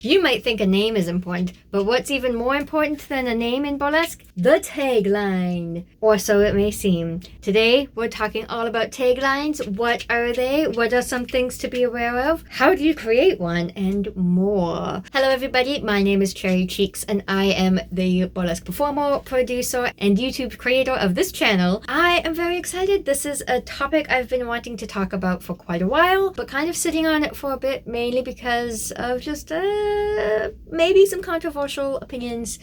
You might think a name is important, but what's even more important than a name in burlesque? The tagline, or so it may seem. Today, we're talking all about taglines. What are they? What are some things to be aware of? How do you create one? And more. Hello everybody, my name is Cherry Cheeks and I am the burlesque performer, producer, and YouTube creator of this channel. I am very excited. This is a topic I've been wanting to talk about for quite a while, but kind of sitting on it for a bit, mainly because of just maybe some controversial opinions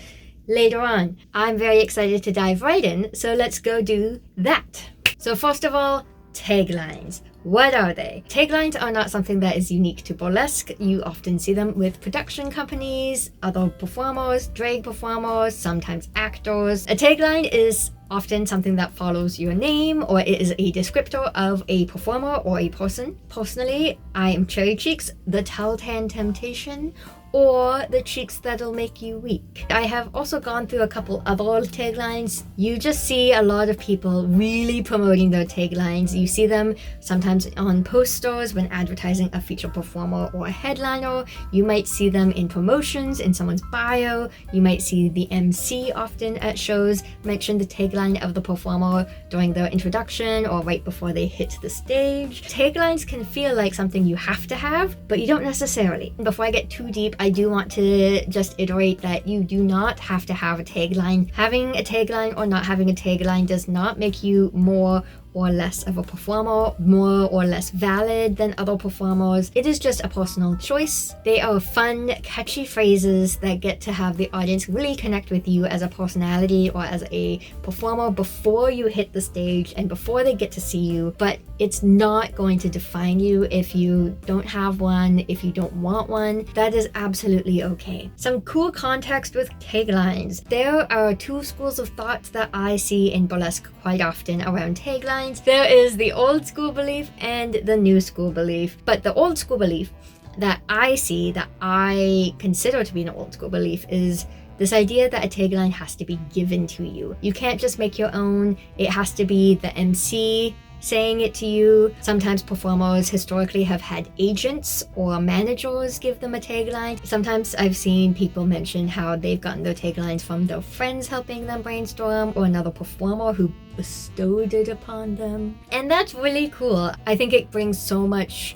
later on. I'm very excited to dive right in, so let's go do that. So first of all, taglines. What are they? Taglines are not something that is unique to burlesque. You often see them with production companies, other performers, drag performers, sometimes actors. A tagline is often something that follows your name, or it is a descriptor of a performer or a person. Personally, I am Cherry Cheeks, the Telltale Temptation, or the cheeks that'll make you weak. I have also gone through a couple other taglines. You just see a lot of people really promoting their taglines. You see them sometimes on posters when advertising a featured performer or a headliner. You might see them in promotions, in someone's bio. You might see the MC often at shows mention the tagline of the performer during their introduction or right before they hit the stage. Taglines can feel like something you have to have, but you don't necessarily. Before I get too deep, I do want to just iterate that you do not have to have a tagline. Having a tagline or not having a tagline does not make you more or less of a performer, more or less valid than other performers. It is just a personal choice. They are fun, catchy phrases that get to have the audience really connect with you as a personality or as a performer before you hit the stage and before they get to see you, but it's not going to define you if you don't have one, if you don't want one. That is absolutely okay. Some cool context with taglines. There are two schools of thought that I see in burlesque quite often around taglines. There is the old school belief and the new school belief. But the old school belief that I see, that I consider to be an old school belief, is this idea that a tagline has to be given to you. You can't just make your own. It has to be the MC saying it to you. Sometimes performers historically have had agents or managers give them a tagline. Sometimes I've seen people mention how they've gotten their taglines from their friends helping them brainstorm, or another performer who bestowed it upon them. And that's really cool. I think it brings so much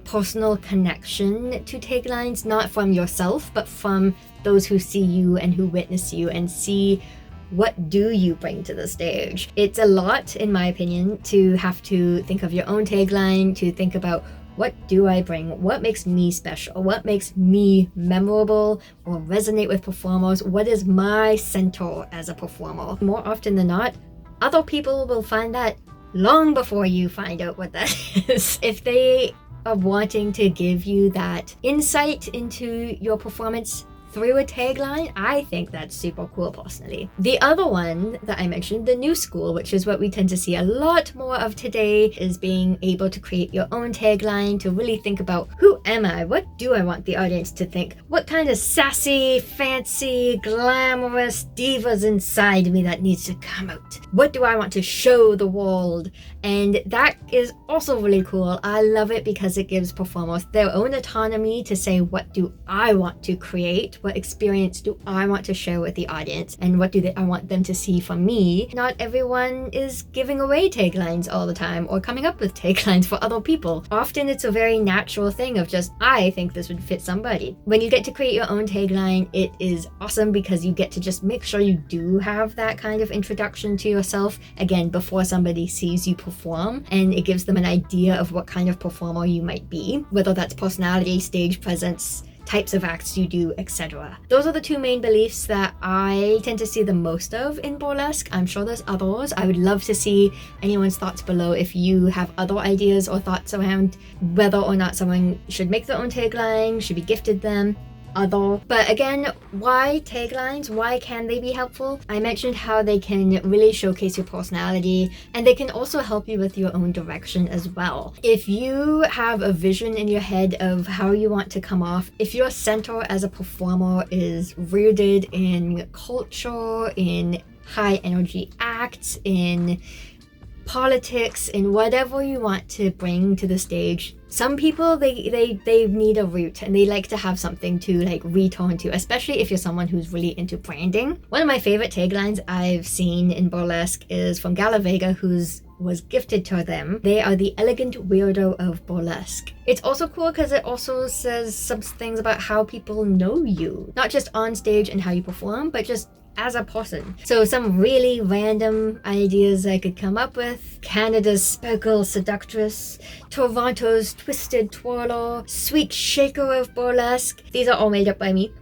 personal connection to taglines, not from yourself, but from those who see you and who witness you and see what do you bring to the stage. It's a lot, in my opinion, to have to think of your own tagline, to think about what do I bring? What makes me special? What makes me memorable or resonate with performers? What is my center as a performer? More often than not, other people will find that long before you find out what that is. If they are wanting to give you that insight into your performance through a tagline, I think that's super cool personally. The other one that I mentioned, the new school, which is what we tend to see a lot more of today, is being able to create your own tagline, to really think about, who am I? What do I want the audience to think? What kind of sassy, fancy, glamorous divas inside me that needs to come out? What do I want to show the world? And that is also really cool. I love it because it gives performers their own autonomy to say, what do I want to create? What experience do I want to share with the audience? And what do I want them to see from me? Not everyone is giving away taglines all the time or coming up with taglines for other people. Often it's a very natural thing of just, I think this would fit somebody. When you get to create your own tagline, it is awesome because you get to just make sure you do have that kind of introduction to yourself, again, before somebody sees you perform, and it gives them an idea of what kind of performer you might be, whether that's personality, stage presence, types of acts you do, etc. Those are the two main beliefs that I tend to see the most of in burlesque. I'm sure there's others. I would love to see anyone's thoughts below if you have other ideas or thoughts around whether or not someone should make their own tagline, should be gifted them, other. But again, why taglines? Why can they be helpful? I mentioned how they can really showcase your personality, and they can also help you with your own direction as well. If you have a vision in your head of how you want to come off, if your center as a performer is rooted in culture, in high energy acts, in politics, in whatever you want to bring to the stage. Some people, they need a root and they like to have something to like return to, especially if you're someone who's really into branding. One of my favorite taglines I've seen in burlesque is from Gala Vega, who's was gifted to them. They are the elegant weirdo of burlesque. It's also cool because it also says some things about how people know you, not just on stage and how you perform, but just as a person. So some really random ideas I could come up with: Canada's sparkle seductress, Toronto's twisted twirler, sweet shaker of burlesque. These are all made up by me.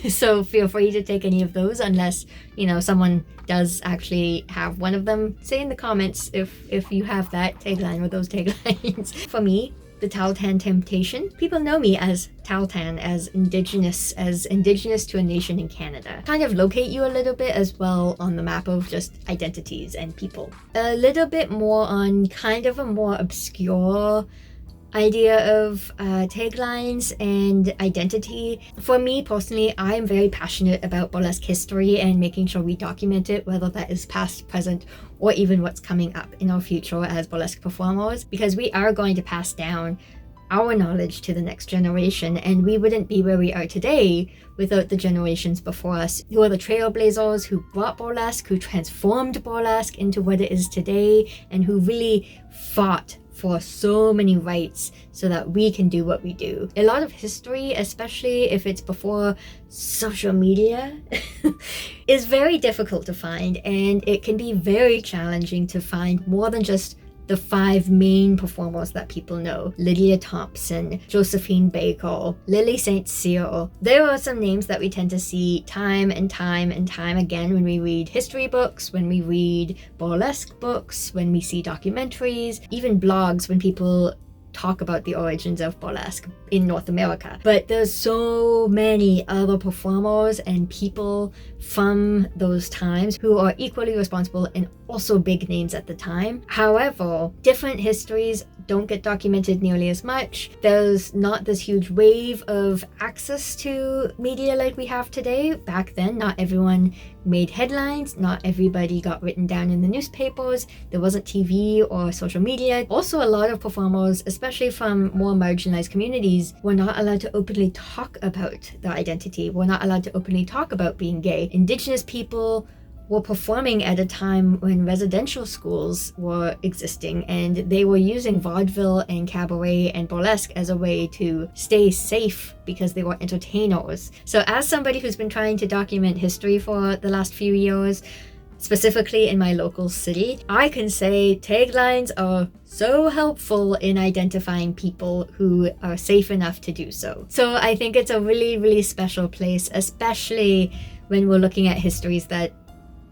So feel free to take any of those, unless, you know, someone does actually have one of them. Say in the comments if you have that tagline or those taglines. For me, the Tahltan Temptation. People know me as Tahltan, as indigenous to a nation in Canada. Kind of locate you a little bit as well on the map of just identities and people. A little bit more on kind of a more obscure idea of taglines and identity. For me personally, I am very passionate about burlesque history and making sure we document it, whether that is past, present, or even what's coming up in our future as burlesque performers, because we are going to pass down our knowledge to the next generation, and we wouldn't be where we are today without the generations before us, who are the trailblazers, who brought burlesque, who transformed burlesque into what it is today, and who really fought for so many rights so that we can do what we do. A lot of history, especially if it's before social media, is very difficult to find, and it can be very challenging to find more than just the 5 main performers that people know: Lydia Thompson, Josephine Baker, Lily St. Cyr. There are some names that we tend to see time and time and time again when we read history books, when we read burlesque books, when we see documentaries, even blogs when people talk about the origins of burlesque in North America. But there's so many other performers and people from those times who are equally responsible and also big names at the time. However, different histories don't get documented nearly as much. There's not this huge wave of access to media like we have today. Back then, not everyone made headlines, not everybody got written down in the newspapers, there wasn't TV or social media. Also, a lot of performers, especially from more marginalized communities, were not allowed to openly talk about their identity, were not allowed to openly talk about being gay. Indigenous people were performing at a time when residential schools were existing, and they were using vaudeville and cabaret and burlesque as a way to stay safe because they were entertainers. So as somebody who's been trying to document history for the last few years, specifically in my local city, I can say taglines are so helpful in identifying people who are safe enough to do so. So I think it's a really, really special place, especially when we're looking at histories that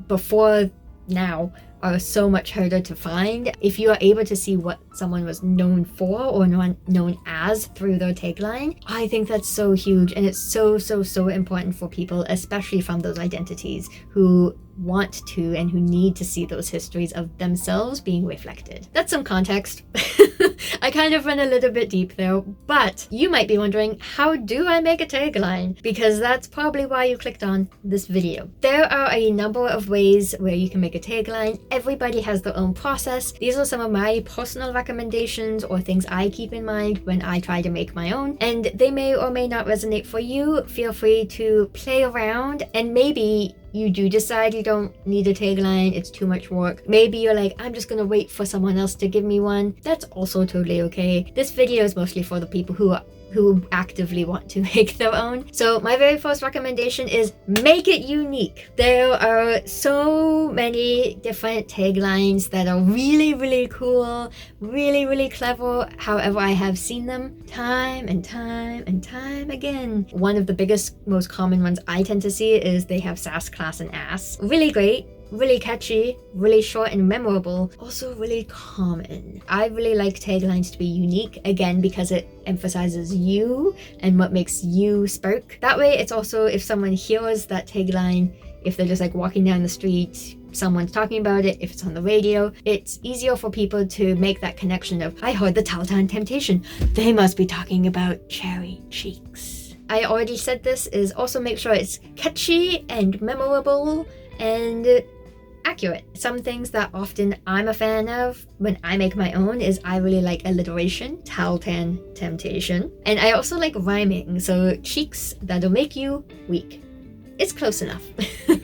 before now are so much harder to find. If you are able to see what someone was known for or known as through their tagline, I think that's so huge, and it's so important for people, especially from those identities, who want to and who need to see those histories of themselves being reflected. That's some context. I kind of went a little bit deep there, but you might be wondering, how do I make a tagline? Because that's probably why you clicked on this video. There are a number of ways where you can make a tagline. Everybody has their own process. These are some of my personal recommendations or things I keep in mind when I try to make my own, and they may or may not resonate for you. Feel free to play around, and maybe you do decide you don't need a tagline, it's too much work. Maybe you're like, I'm just gonna wait for someone else to give me one. That's also totally okay. This video is mostly for the people who actively want to make their own. So my very first recommendation is make it unique. There are so many different taglines that are really cool, really clever. However, I have seen them time and time again. One of the biggest, most common ones I tend to see is they have sass, class, and ass. Really great, really catchy, really short and memorable, also really common. I really like taglines to be unique, again, because it emphasizes you and what makes you spark. That way, it's also, if someone hears that tagline, if they're just like walking down the street, someone's talking about it, if it's on the radio, it's easier for people to make that connection of, I heard the Tahltan Temptation, they must be talking about cherry cheeks. I already said this, is also make sure it's catchy and memorable and accurate. Some things that often I'm a fan of when I make my own is I really like alliteration, Taltan temptation. And I also like rhyming, so cheeks that'll make you weak. It's close enough.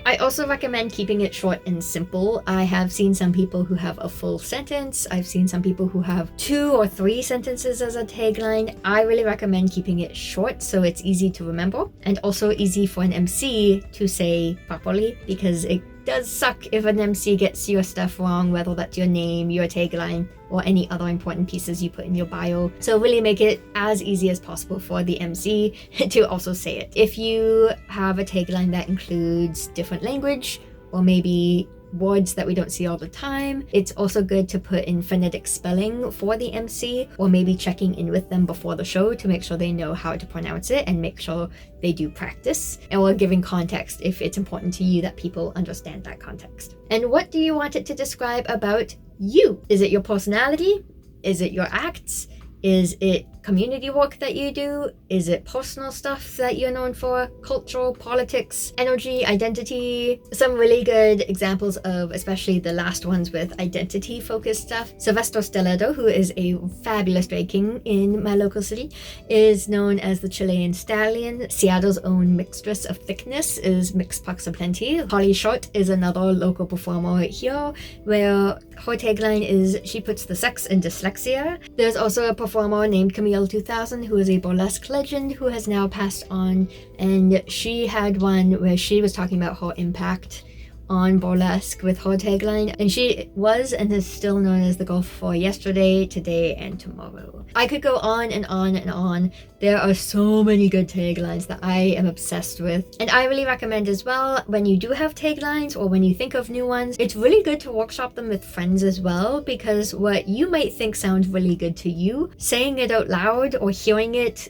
I also recommend keeping it short and simple. I have seen some people who have a full sentence. I've seen some people who have 2 or 3 sentences as a tagline. I really recommend keeping it short so it's easy to remember and also easy for an MC to say properly, because it does suck if an MC gets your stuff wrong, whether that's your name, your tagline, or any other important pieces you put in your bio. So really make it as easy as possible for the MC to also say it. If you have a tagline that includes different language or maybe words that we don't see all the time, it's also good to put in phonetic spelling for the MC, or maybe checking in with them before the show to make sure they know how to pronounce it and make sure they do practice, or giving context if it's important to you that people understand that context. And what do you want it to describe about you? Is it your personality? Is it your acts? Is it community work that you do? Is it personal stuff that you're known for? Cultural, politics, energy, identity? Some really good examples of, especially the last ones with identity focused stuff. Sylvester Stiletto, who is a fabulous drag king in my local city, is known as the Chilean stallion. Seattle's own mixtress of thickness is Mixed Pucks Aplenty. Holly Short is another local performer here, where her tagline is she puts the sex in dyslexia. There's also a performer named Camille 2000 who is a burlesque legend who has now passed on, and she had one where she was talking about her impact on burlesque with her tagline, and she was and is still known as the girl for yesterday, today, and tomorrow. I could go on and on and on. There are so many good taglines that I am obsessed with, and I really recommend as well, when you do have taglines or when you think of new ones, it's really good to workshop them with friends as well, because what you might think sounds really good to you, saying it out loud or hearing it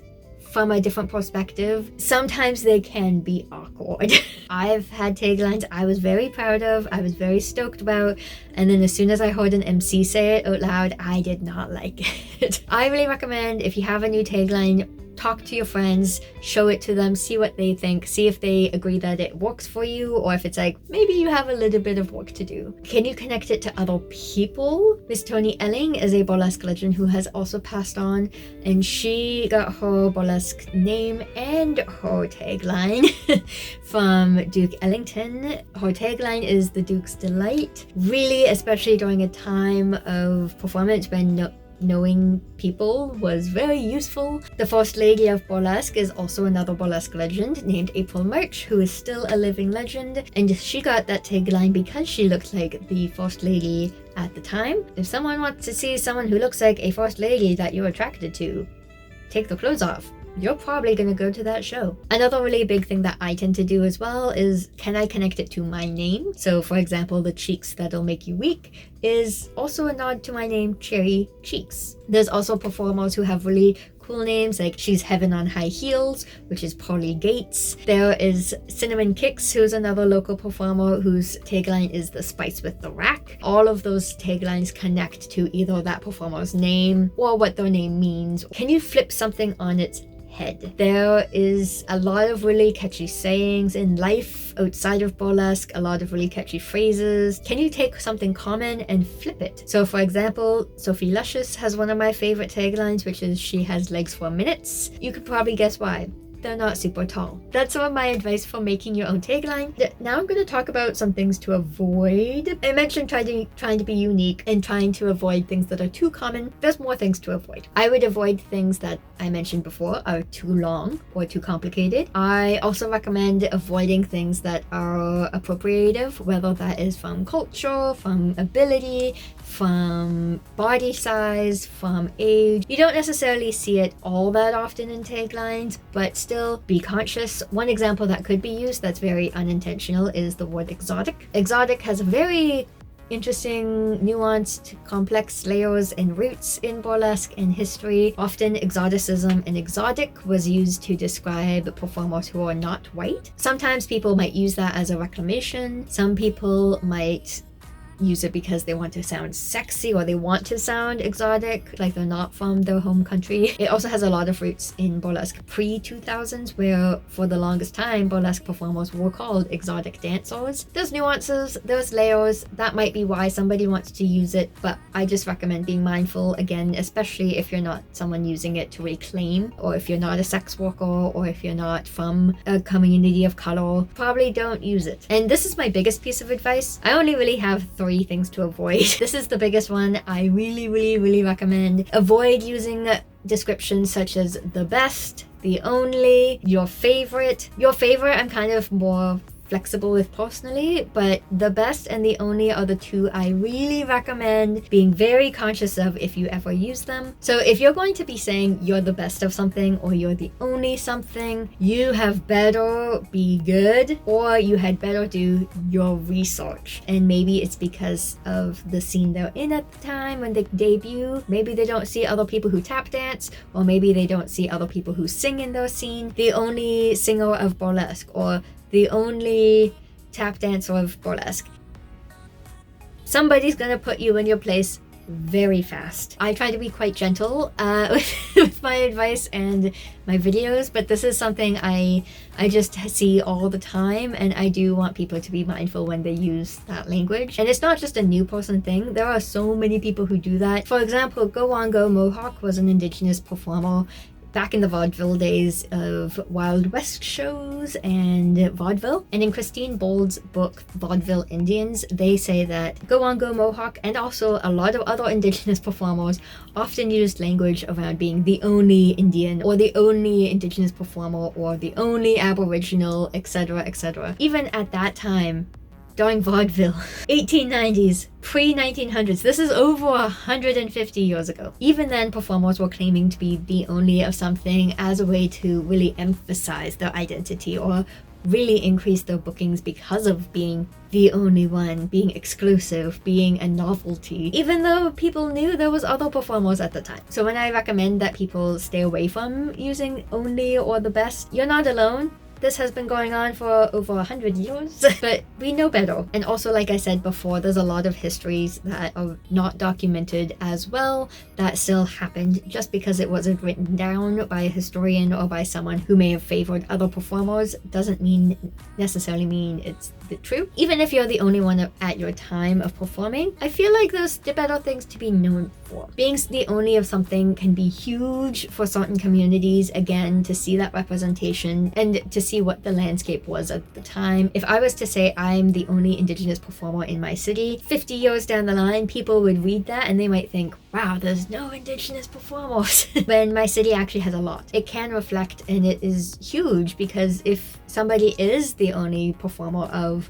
from a different perspective, sometimes they can be awkward. I've had taglines I was very proud of, I was very stoked about, and then as soon as I heard an MC say it out loud, I did not like it. I really recommend, if you have a new tagline, talk to your friends, show it to them, see what they think, see if they agree that it works for you, or if it's like, maybe you have a little bit of work to do. Can you connect it to other people? Miss Toni Elling is a burlesque legend who has also passed on, and she got her burlesque name and her tagline from Duke Ellington. Her tagline is the Duke's Delight. Really, especially during a time of performance when knowing people was very useful. The First Lady of Burlesque is also another burlesque legend named April March, who is still a living legend, and she got that tagline because she looked like the First Lady at the time. If someone wants to see someone who looks like a First Lady that you're attracted to, take the clothes off. You're probably going to go to that show. Another really big thing that I tend to do as well is, can I connect it to my name? So for example, the cheeks that'll make you weak is also a nod to my name, Cherry Cheeks. There's also performers who have really cool names, like She's Heaven on High Heels, which is Polly Gates. There is Cinnamon Kicks, who's another local performer whose tagline is The Spice with the Rack. All of those taglines connect to either that performer's name or what their name means. Can you flip something on its head? There is a lot of really catchy sayings in life outside of burlesque, a lot of really catchy phrases. Can you take something common and flip it? So for example, Sophie Luscious has one of my favorite taglines, which is she has legs for minutes. You could probably guess why. They're not super tall. That's some of my advice for making your own tagline. Now I'm going to talk about some things to avoid. I mentioned trying to be unique and trying to avoid things that are too common. There's more things to avoid. I would avoid things that I mentioned before are too long or too complicated. I also recommend avoiding things that are appropriative, whether that is from culture, from ability, from body size, from age. You don't necessarily see it all that often in taglines, but still be conscious. One example that could be used that's very unintentional is the word exotic. Exotic has a very interesting, nuanced, complex layers and roots in burlesque and history. Often exoticism and exotic was used to describe performers who are not white. Sometimes people might use that as a reclamation. Some people might use it because they want to sound sexy or they want to sound exotic, like they're not from their home country. It also has a lot of roots in burlesque pre-2000s, where for the longest time burlesque performers were called exotic dancers. There's nuances, there's layers. That might be why somebody wants to use it, but I just recommend being mindful, again, especially if you're not someone using it to reclaim, or if you're not a sex worker, or if you're not from a community of color. Probably don't use it. And this is my biggest piece of advice. I only really have 3 things to avoid. This is the biggest one. I really recommend avoid using descriptions such as the best, the only, your favorite. Your favorite I'm kind of more flexible with personally, but the best and the only are the 2 I really recommend being very conscious of if you ever use them. So if you're going to be saying you're the best of something or you're the only something, you have better be good, or you had better do your research. And maybe it's because of the scene they're in at the time when they debut. Maybe they don't see other people who tap dance, or maybe they don't see other people who sing in their scene. The only singer of burlesque, or the only tap dancer of burlesque. Somebody's gonna put you in your place very fast. I try to be quite gentle with my advice and my videos, but this is something I just see all the time, and I do want people to be mindful when they use that language. And it's not just a new person thing. There are so many people who do that. For example, Go On Go Mohawk was an indigenous performer back in the vaudeville days of Wild West shows and vaudeville. And in Christine Bold's book, Vaudeville Indians, they say that Go On Go Mohawk and also a lot of other indigenous performers often used language around being the only Indian or the only indigenous performer or the only Aboriginal, etc., etc. Even at that time, during vaudeville, 1890s, pre-1900s, this is over 150 years ago. Even then, performers were claiming to be the only of something as a way to really emphasize their identity or really increase their bookings because of being the only one, being exclusive, being a novelty, even though people knew there was other performers at the time. So when I recommend that people stay away from using only or the best, you're not alone. This has been going on for over 100 years, but we know better. And also, like I said before, there's a lot of histories that are not documented as well that still happened. Just because it wasn't written down by a historian or by someone who may have favored other performers doesn't necessarily mean it's the truth. Even if you're the only one at your time of performing, I feel like there's better things to be known for. Being the only of something can be huge for certain communities, again, to see that representation and to see what the landscape was at the time. If I was to say I'm the only indigenous performer in my city, 50 years down the line, people would read that and they might think, wow, there's no indigenous performers. When my city actually has a lot. It can reflect, and it is huge, because if somebody is the only performer of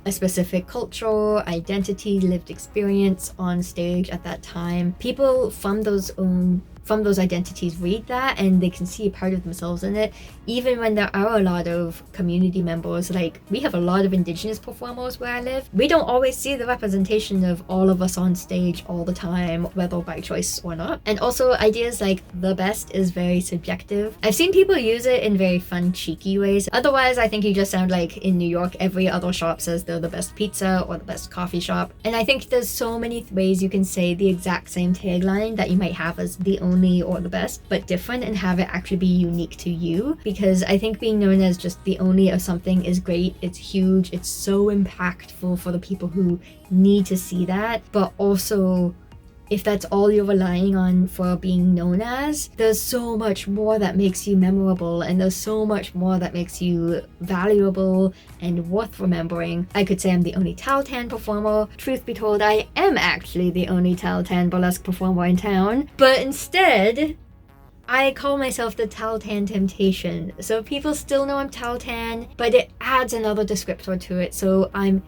a specific culture, identity, lived experience on stage at that time, people from those identities read that and they can see a part of themselves in it. Even when there are a lot of community members, like we have a lot of indigenous performers where I live, we don't always see the representation of all of us on stage all the time, whether by choice or not. And also ideas like the best is very subjective. I've seen people use it in very fun, cheeky ways. Otherwise, I think you just sound like in New York, every other shop says they're the best pizza or the best coffee shop. And I think there's so many ways you can say the exact same tagline that you might have as the only or the best, but different, and have it actually be unique to you. Because I think being known as just the only of something is great. It's huge. It's so impactful for the people who need to see that. But also, if that's all you're relying on for being known as, there's so much more that makes you memorable, and there's so much more that makes you valuable and worth remembering. I could say I'm the only Tahltan performer. Truth be told, I am actually the only Tahltan burlesque performer in town, but instead, I call myself the Tahltan Temptation. So people still know I'm Tahltan, but it adds another descriptor to it. So I'm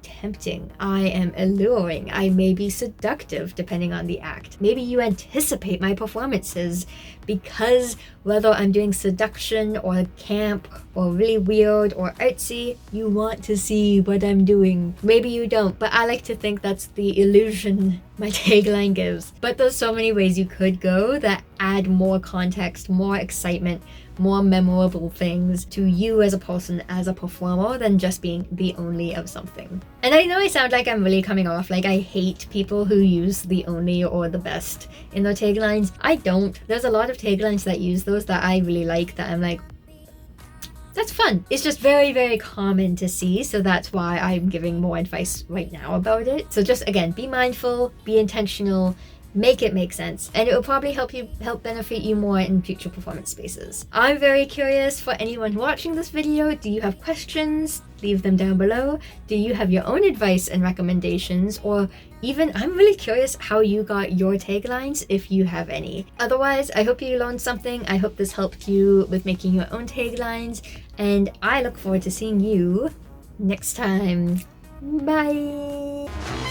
tempting, I am alluring, I may be seductive depending on the act. Maybe you anticipate my performances because whether I'm doing seduction or camp or really weird or artsy, you want to see what I'm doing. Maybe you don't, but I like to think that's the illusion my tagline gives. But there's so many ways you could go that add more context, more excitement, more memorable things to you as a person, as a performer, than just being the only of something. And I know I sound like I'm really coming off like I hate people who use the only or the best in their taglines. I don't. There's a lot of taglines that use those that I really like, that I'm like, that's fun. It's just very, very common to see, so that's why I'm giving more advice right now about it. So just, again, be mindful, be intentional, make it make sense, and it will probably help benefit you more in future performance spaces. I'm very curious for anyone watching this video. Do you have questions? Leave them down below. Do you have your own advice and recommendations? Or even, I'm really curious how you got your taglines, if you have any. Otherwise, I hope you learned something. I hope this helped you with making your own taglines, and I look forward to seeing you next time. Bye!